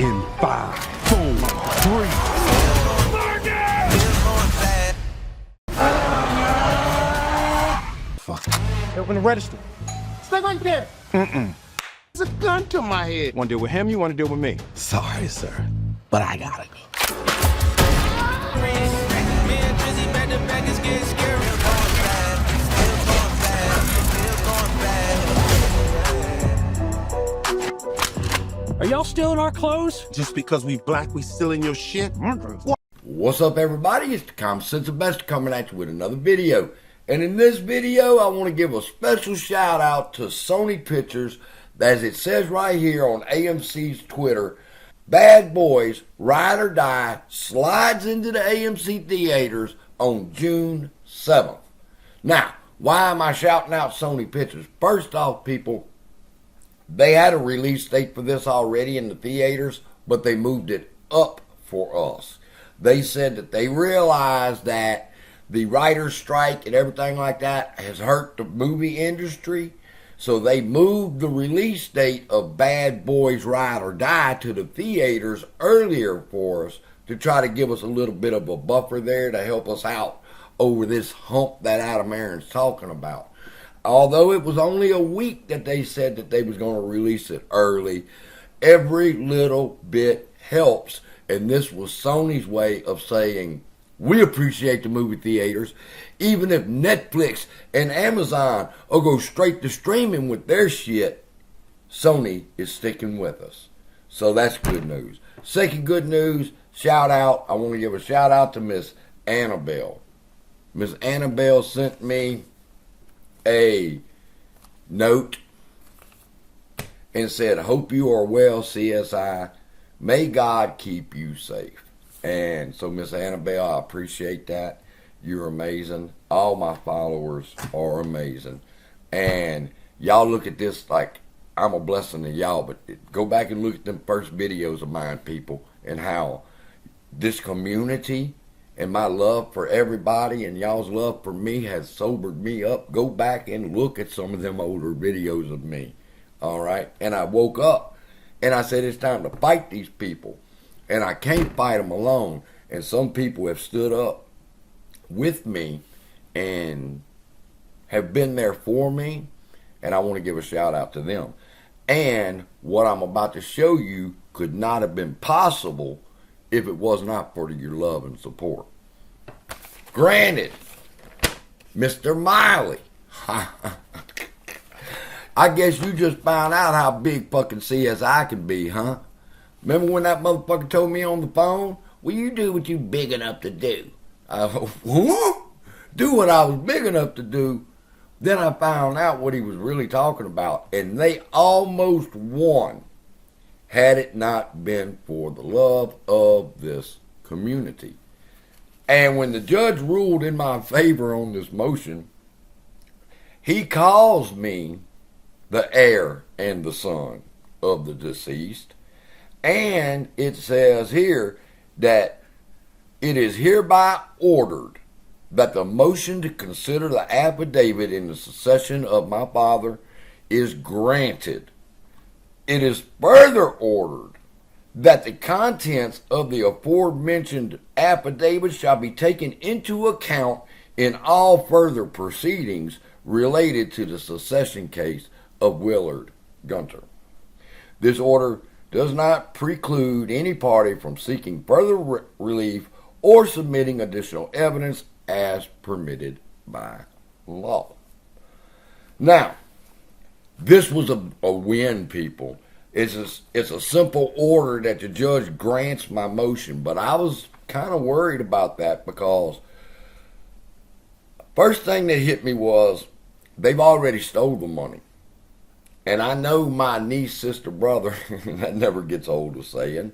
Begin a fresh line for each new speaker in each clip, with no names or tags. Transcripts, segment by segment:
In 5, 4, 3. Fuck.
Open the register. Stay right there.
Mm-mm.
There's a gun to my head.
Want to deal with him? You want to deal with me?
Sorry, sir, but I gotta go.
Are y'all still in our clothes?
Just because we black, we still in your shit?
What's up, everybody? It's the Common Sense of Best coming at you with another video. And in this video, I want to give a special shout out to Sony Pictures. As it says right here on AMC's Twitter, Bad Boys Ride or Die slides into the AMC theaters on June 7th. Now, why am I shouting out Sony Pictures? First off, people, they had a release date for this already in the theaters, but they moved it up for us. They said that they realized that the writer's strike and everything like that has hurt the movie industry, so they moved the release date of Bad Boys Ride or Die to the theaters earlier for us to try to give us a little bit of a buffer there to help us out over this hump that Adam Aaron's talking about. Although it was only a week that they said that they was going to release it early, every little bit helps. And this was Sony's way of saying, we appreciate the movie theaters. Even if Netflix and Amazon will go straight to streaming with their shit, Sony is sticking with us. So that's good news. Second good news, shout out. I want to give a shout out to Miss Annabelle. Miss Annabelle sent me a note and said, hope you are well, CSI. May God keep you safe. And so, Miss Annabelle, I appreciate that. You're amazing. All my followers are amazing. And y'all look at this like I'm a blessing to y'all, but go back and look at them first videos of mine, people, and how this community and my love for everybody and y'all's love for me has sobered me up. Go back and look at some of them older videos of me. All right? And I woke up and I said, it's time to fight these people. And I can't fight them alone. And some people have stood up with me and have been there for me. And I want to give a shout out to them. And what I'm about to show you could not have been possible if it was not for your love and support. Granted, Mr. Miley, I guess you just found out how big fucking CSI can be, huh? Remember when that motherfucker told me on the phone, well, you do what you big enough to do. Do what I was big enough to do. Then I found out what he was really talking about, and they almost won had it not been for the love of this community. And when the judge ruled in my favor on this motion, he calls me the heir and the son of the deceased. And it says here that it is hereby ordered that the motion to consider the affidavit in the succession of my father is granted. It is further ordered that the contents of the aforementioned affidavit shall be taken into account in all further proceedings related to the succession case of Willard Gunter. This order does not preclude any party from seeking further relief or submitting additional evidence as permitted by law. Now, this was a win, people. It's a simple order that the judge grants my motion, but I was kind of worried about that because first thing that hit me was they've already stole the money. And I know my niece, sister, brother, that never gets old of saying,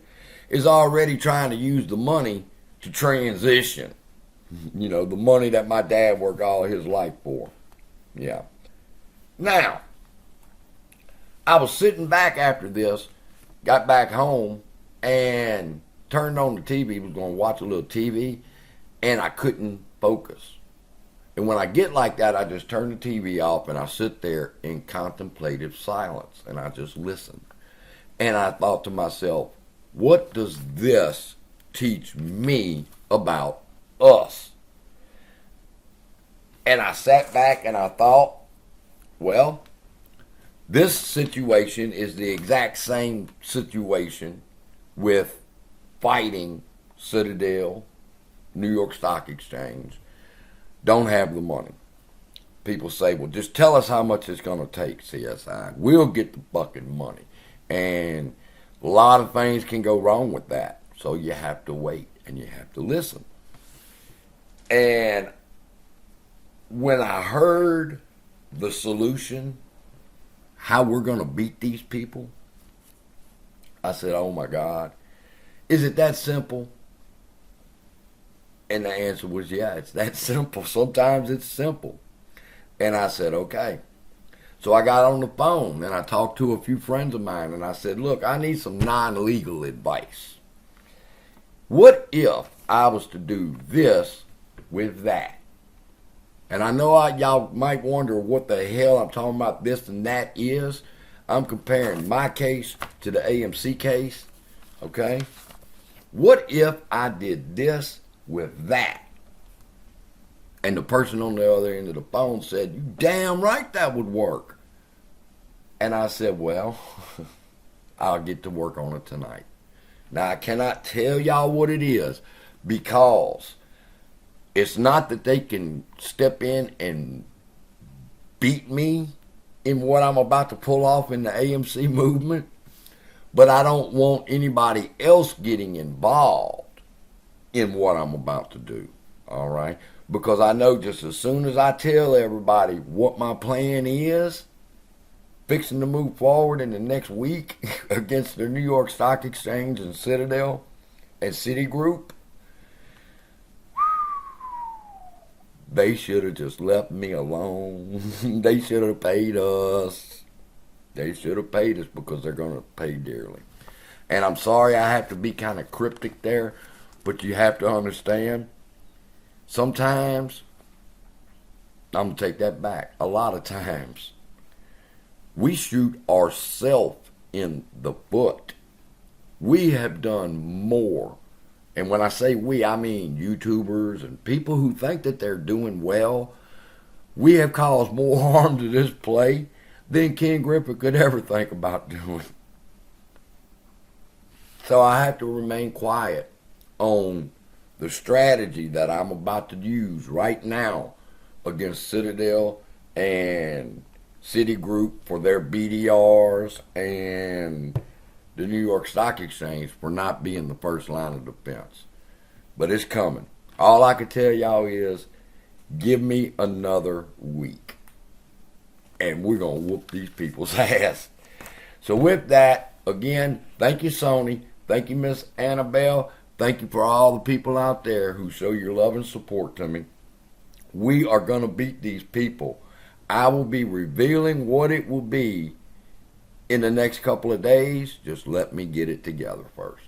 is already trying to use the money to transition. You know, the money that my dad worked all his life for. Yeah. Now, I was sitting back after this, got back home, and turned on the TV, was going to watch a little TV, and I couldn't focus. And when I get like that, I just turn the TV off, and I sit there in contemplative silence, and I just listen. And I thought to myself, what does this teach me about us? And I sat back and I thought, well, this situation is the exact same situation with fighting Citadel, New York Stock Exchange, don't have the money. People say, well, just tell us how much it's going to take, CSI. We'll get the fucking money. And a lot of things can go wrong with that. So you have to wait and you have to listen. And when I heard the solution, how we're going to beat these people, I said, oh my God, is it that simple? And the answer was, yeah, it's that simple. Sometimes it's simple. And I said, okay. So I got on the phone and I talked to a few friends of mine and I said, look, I need some non-legal advice. What if I was to do this with that? And I know y'all might wonder what the hell I'm talking about this and that is. I'm comparing my case to the AMC case, okay? What if I did this with that? And the person on the other end of the phone said, you damn right that would work. And I said, well, I'll get to work on it tonight. Now, I cannot tell y'all what it is because it's not that they can step in and beat me in what I'm about to pull off in the AMC movement, but I don't want anybody else getting involved in what I'm about to do, all right? Because I know just as soon as I tell everybody what my plan is, fixing to move forward in the next week against the New York Stock Exchange and Citadel and Citigroup, they should have just left me alone. They should have paid us. They should have paid us because they're going to pay dearly. And I'm sorry I have to be kind of cryptic there, but you have to understand, sometimes, I'm going to take that back, a lot of times, we shoot ourselves in the foot. We have done more. And when I say we, I mean YouTubers and people who think that they're doing well. We have caused more harm to this play than Ken Griffin could ever think about doing. So I have to remain quiet on the strategy that I'm about to use right now against Citadel and Citigroup for their BDRs and the New York Stock Exchange for not being the first line of defense. But it's coming. All I can tell y'all is give me another week and we're going to whoop these people's ass. So with that, again, thank you, Sony. Thank you, Miss Annabelle. Thank you for all the people out there who show your love and support to me. We are going to beat these people. I will be revealing what it will be in the next couple of days. Just let me get it together first.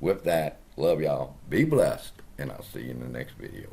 With that, love y'all. Be blessed, and I'll see you in the next video.